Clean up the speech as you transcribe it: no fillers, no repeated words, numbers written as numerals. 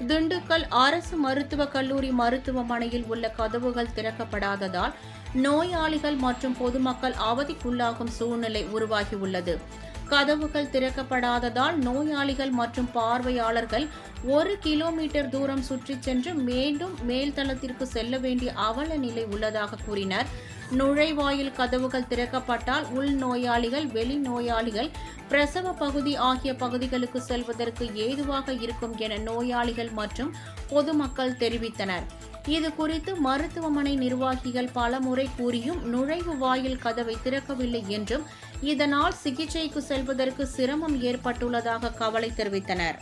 திண்டுக்கல் அரசு மருத்துவக் கல்லூரி மருத்துவமனையில் உள்ள கதவுகள் திறக்கப்படாததால் நோயாளிகள் மற்றும் பொதுமக்கள் அவதிக்குள்ளாகும் சூழ்நிலை உருவாகியுள்ளது. கதவுகள் திறக்கப்படாததால் நோயாளிகள் மற்றும் பார்வையாளர்கள் 1 கிலோமீட்டர் தூரம் சுற்றிச் சென்று மீண்டும் மேல்தளத்திற்கு செல்ல வேண்டிய அவல நிலை உள்ளதாக கூறினர். நுழைவாயில் கதவுகள் திறக்கப்பட்டால் உள்நோயாளிகள், வெளிநோயாளிகள், பிரசவ பகுதி ஆகிய பகுதிகளுக்கு செல்வதற்கு ஏதுவாக இருக்கும் என நோயாளிகள் மற்றும் பொதுமக்கள் தெரிவித்தனர். இதுகுறித்து மருத்துவமனை நிர்வாகிகள் பலமுறை கூறியும் நுழைவு வாயில் கதவை திறக்கவில்லை என்றும் இதனால் சிகிச்சைக்கு செல்வதற்கு சிரமம் ஏற்பட்டுள்ளதாக கவலை தெரிவித்தனர்.